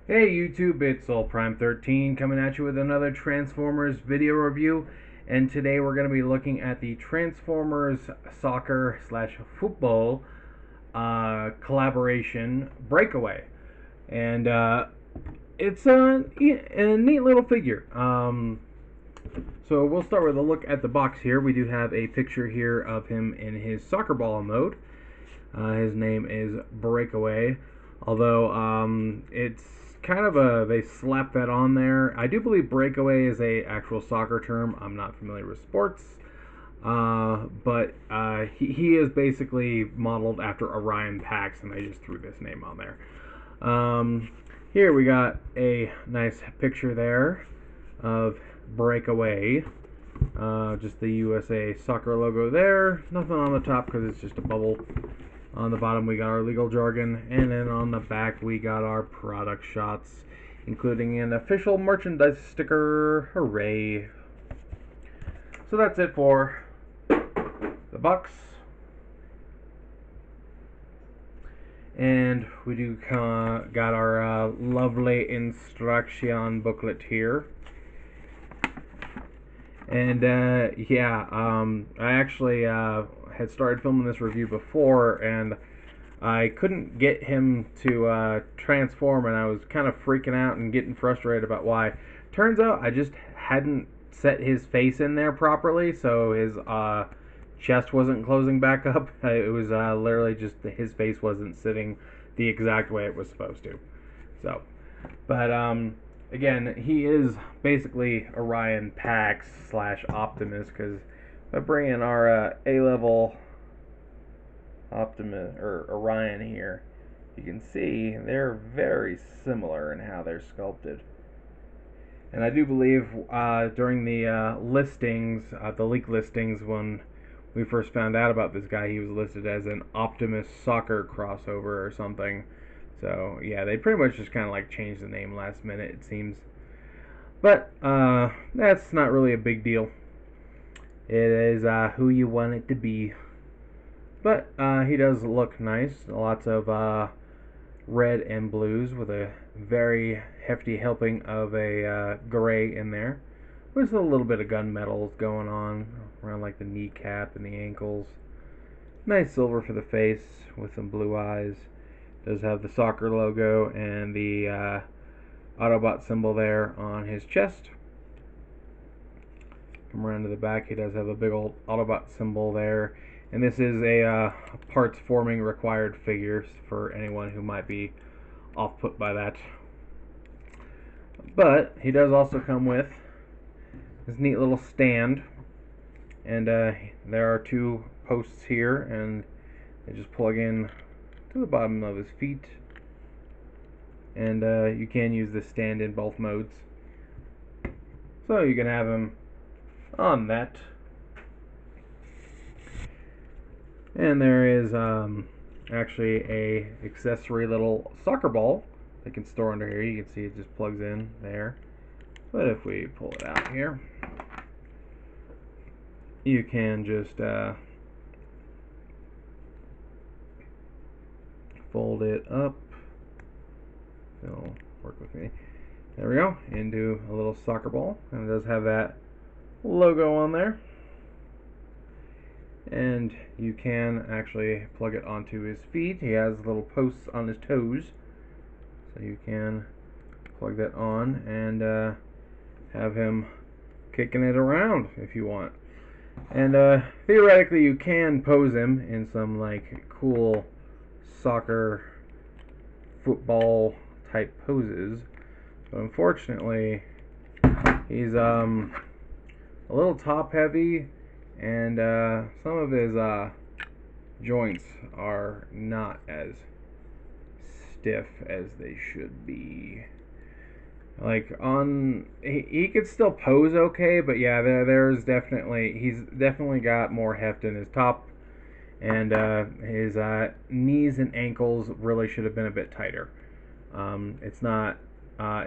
Hey YouTube, it's Prime13 coming at you with another Transformers video review, and today we're going to be looking at the Transformers soccer slash football collaboration Breakaway, and it's a neat little figure. So we'll start with a look at the box here. We do have a picture here of him in his soccer ball mode. His name is Breakaway, although it's kind of they slapped that on there. I do believe breakaway is a actual soccer term. I'm not familiar with sports, but he is basically modeled after Orion Pax, and I just threw this name on there. Here we got a nice picture there of breakaway. Just the USA soccer logo there. Nothing on the top because it's just a bubble. On the bottom we got our legal jargon, and then on the back we got our product shots, including an official merchandise sticker. Hooray! So that's it for the box. And we do got our lovely instruction booklet here. And I actually had started filming this review before, and I couldn't get him to transform, and I was kind of freaking out and getting frustrated about why. Turns out I just hadn't set his face in there properly, so his chest wasn't closing back up. It was literally just his face wasn't sitting the exact way it was supposed to. So, but again, he is basically Orion Pax slash Optimus, because by bringing our A-level Optimus or Orion here, you can see they're very similar in how they're sculpted. And I do believe during the listings, the leak listings, when we first found out about this guy, he was listed as an Optimus soccer crossover or something. So yeah, they pretty much just kind of like changed the name last minute, it seems. But that's not really a big deal. It is who you want it to be. But he does look nice. Lots of red and blues with a very hefty helping of a gray in there. With a little bit of gunmetals going on around like the kneecap and the ankles. Nice silver for the face with some blue eyes. Does have the soccer logo and the Autobot symbol there on his chest. Come around to the back, he does have a big old Autobot symbol there. And this is a parts forming required figure for anyone who might be off put by that. But he does also come with this neat little stand. And there are two posts here, and they just plug in to the bottom of his feet. And you can use this stand in both modes. So you can have him on that. And there is actually a accessory little soccer ball they can store under here. You can see it just plugs in there. But if we pull it out here, you can just fold it up. It'll work with me. There we go, into a little soccer ball, and it does have that logo on there. And you can actually plug it onto his feet. He has little posts on his toes, so you can plug that on and have him kicking it around if you want. And theoretically you can pose him in some like cool soccer football type poses, but unfortunately he's a little top heavy, and some of his joints are not as stiff as they should be. Like he could still pose okay, but yeah, he's definitely got more heft in his top, and his knees and ankles really should have been a bit tighter. It's not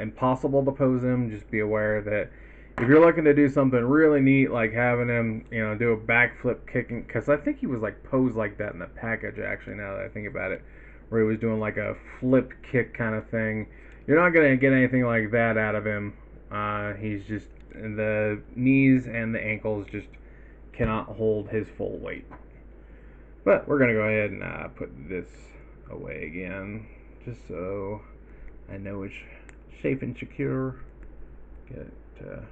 impossible to pose him. Just be aware that if you're looking to do something really neat, like having him, do a backflip kicking, because I think he was like posed like that in the package. Actually, now that I think about it, where he was doing like a flip kick kind of thing, you're not going to get anything like that out of him. He's just, the knees and the ankles just cannot hold his full weight. But we're going to go ahead and put this away again, just so I know it's safe and secure. Get it to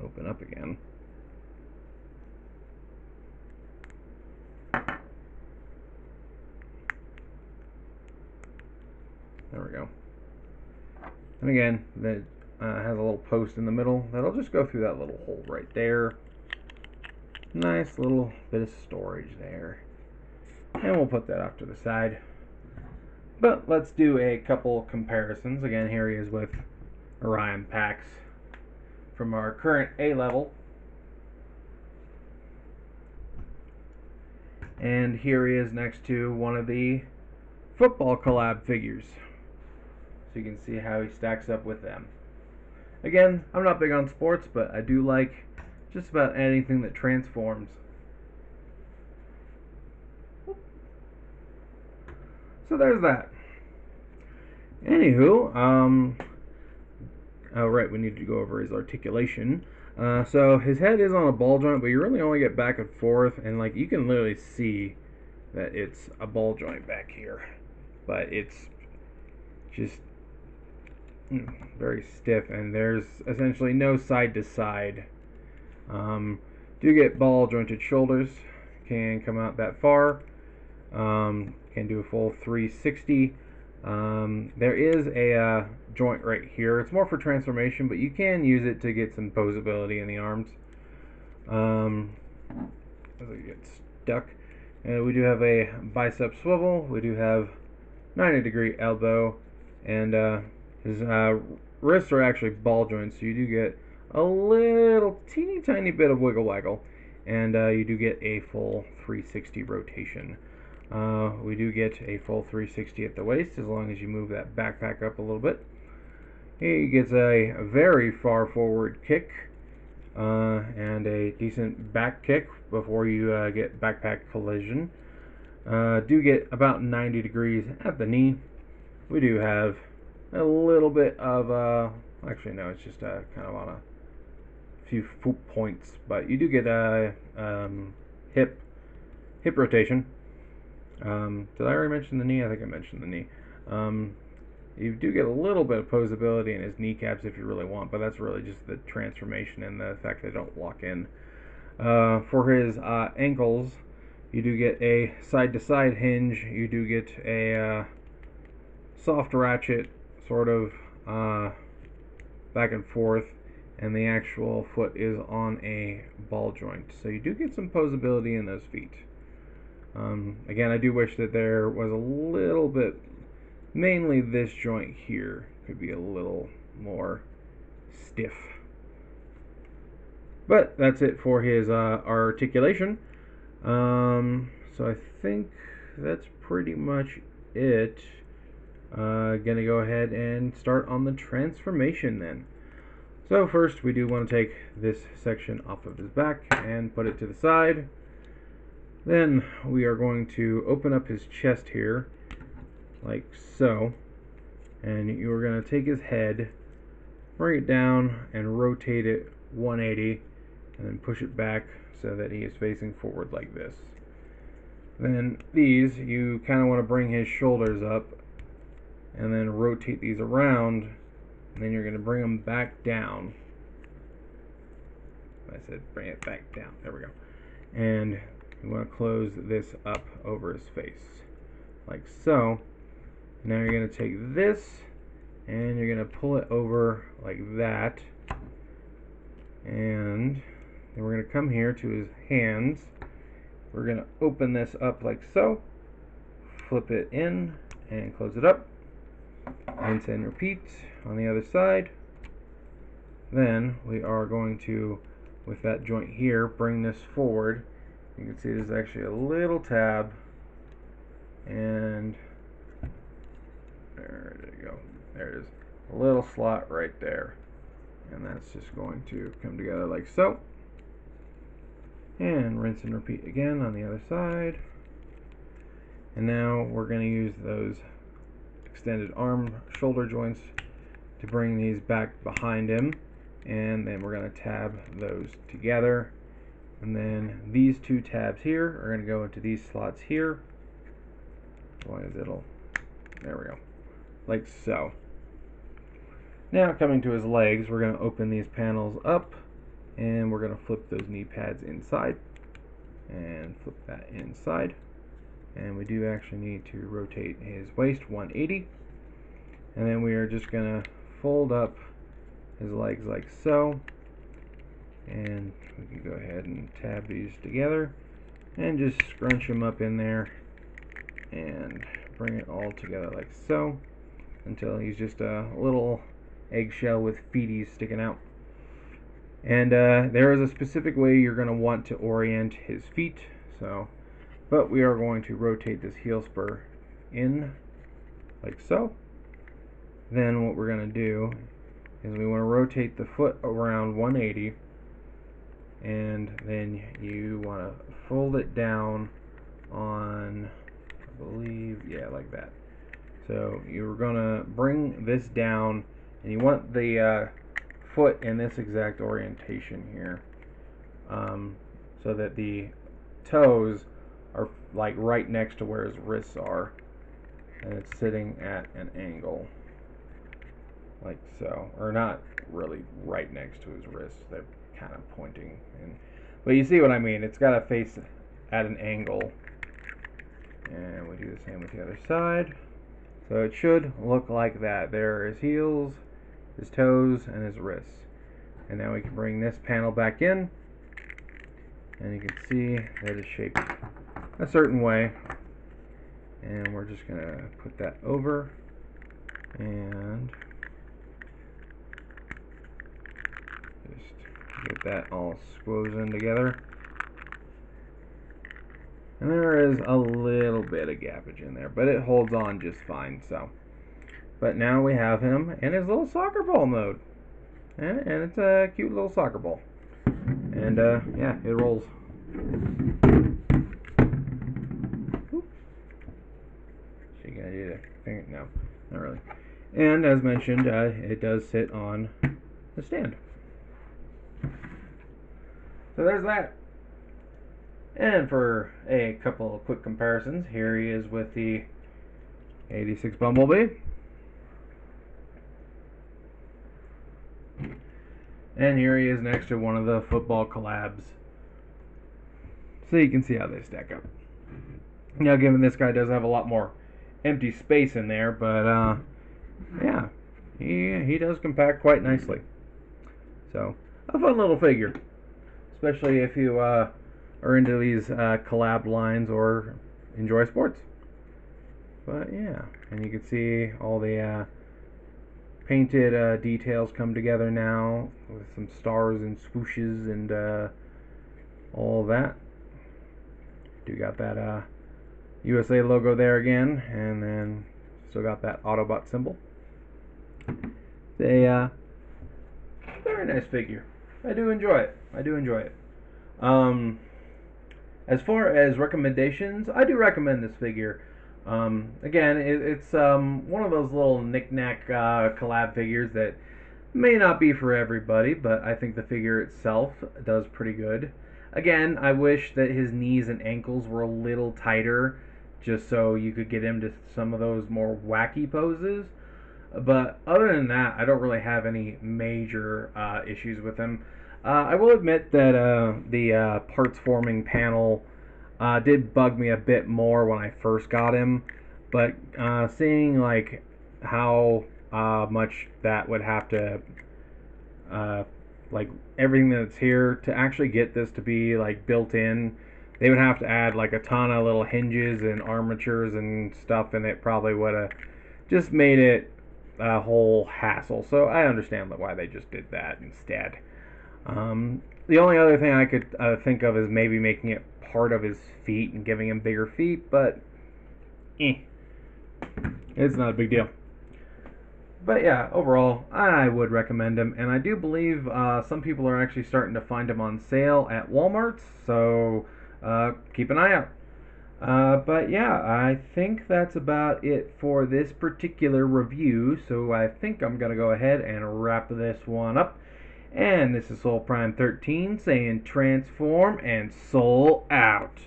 open up again. There we go. And again, that has a little post in the middle that'll just go through that little hole right there. Nice little bit of storage there. And we'll put that off to the side. But let's do a couple comparisons. Again, here he is with Orion packs from our current A level. And here he is next to one of the football collab figures. So you can see how he stacks up with them. Again, I'm not big on sports, but I do like just about anything that transforms. So there's that. Anywho, oh right, we need to go over his articulation. So his head is on a ball joint, but you really only get back and forth, and like you can literally see that it's a ball joint back here, but it's just very stiff, and there's essentially no side to side. Do get ball jointed shoulders, can come out that far, can do a full 360. There is a joint right here. It's more for transformation, but you can use it to get some posability in the arms. As it gets stuck. We do have a bicep swivel. We do have 90-degree elbow, and his wrists are actually ball joints, so you do get a little teeny tiny bit of wiggle waggle, and you do get a full 360 rotation. We do get a full 360 at the waist as long as you move that backpack up a little bit. He gets a very far forward kick and a decent back kick before you get backpack collision. Do get about 90 degrees at the knee. We do have a little bit of, actually no, it's just kind of on a few points, but you do get a hip rotation. Did I already mention the knee? I think I mentioned the knee. You do get a little bit of posability in his kneecaps if you really want, but that's really just the transformation and the fact they don't lock in. For his ankles, you do get a side-to-side hinge. You do get a soft ratchet, sort of back and forth, and the actual foot is on a ball joint. So you do get some posability in those feet. Again, I do wish that there was a little bit, mainly this joint here could be a little more stiff. But that's it for his articulation. So I think that's pretty much it. Gonna go ahead and start on the transformation then. So first we do want to take this section off of his back and put it to the side. Then we are going to open up his chest here, like so, and you are going to take his head, bring it down, and rotate it 180, and then push it back so that he is facing forward like this. Then these, you kind of want to bring his shoulders up, and then rotate these around, and then you're going to bring them back down. I said bring it back down. There we go. And you want to close this up over his face, like so. Now you're going to take this, and you're going to pull it over like that. And then we're going to come here to his hands. We're going to open this up like so, flip it in, and close it up. Rinse and repeat on the other side. Then we are going to, with that joint here, bring this forward. You can see there's actually a little tab, and there you go. There it is. A little slot right there. And that's just going to come together like so. And rinse and repeat again on the other side. And now we're going to use those extended arm shoulder joints to bring these back behind him, and then we're going to tab those together, and then these two tabs here are going to go into these slots here. Why is it'll, there we go, like so. Now coming to his legs, we're going to open these panels up, and we're going to flip those knee pads inside and flip that inside, and we do actually need to rotate his waist 180, and then we are just going to fold up his legs like so, and we can go ahead and tab these together and just scrunch them up in there and bring it all together like so until he's just a little eggshell with feeties sticking out. And there is a specific way you're going to want to orient his feet, but we are going to rotate this heel spur in like so. Then what we're going to do is we want to rotate the foot around 180, and then you want to fold it down on, I believe, yeah, like that. So you're going to bring this down, and you want the foot in this exact orientation here, so that the toes are like right next to where his wrists are, and it's sitting at an angle like so, or not really right next to his wrists, they're kind of pointing in, but you see what I mean. It's got to face at an angle, and we do the same with the other side. So it should look like that. There are his heels, his toes, and his wrists. And now we can bring this panel back in, and you can see that it's shaped a certain way, and we're just going to put that over and just get that all squoze in together. And there is a little bit of gappage in there, but it holds on just fine. So, but now we have him in his little soccer ball mode, and it's a cute little soccer ball. And yeah, it rolls. She gonna do the thing? No, not really. And as mentioned, it does sit on the stand. So there's that. And for a couple of quick comparisons, here he is with the 86 Bumblebee. And here he is next to one of the football collabs. So you can see how they stack up. Now, given this guy does have a lot more empty space in there, but yeah, he does compact quite nicely. So, a fun little figure, especially if you are into these collab lines or enjoy sports. But yeah, and you can see all the painted details come together now with some stars and swooshes and all that. Do got that USA logo there again, and then still got that Autobot symbol. It's a very nice figure. I do enjoy it. As far as recommendations, I do recommend this figure. Again, it's one of those little knick-knack collab figures that may not be for everybody, but I think the figure itself does pretty good. Again, I wish that his knees and ankles were a little tighter, just so you could get him to some of those more wacky poses. But other than that, I don't really have any major issues with him. I will admit that the parts forming panel did bug me a bit more when I first got him, but seeing like how much that would have to like everything that's here to actually get this to be like built in, they would have to add like a ton of little hinges and armatures and stuff, and it probably would have just made it a whole hassle. So I understand why they just did that instead. The only other thing I could think of is maybe making it part of his feet and giving him bigger feet, but it's not a big deal. But yeah, overall, I would recommend him, and I do believe some people are actually starting to find him on sale at Walmart, so keep an eye out. But yeah, I think that's about it for this particular review. So I think I'm going to go ahead and wrap this one up. And this is Soul Prime 13 saying transform and soul out.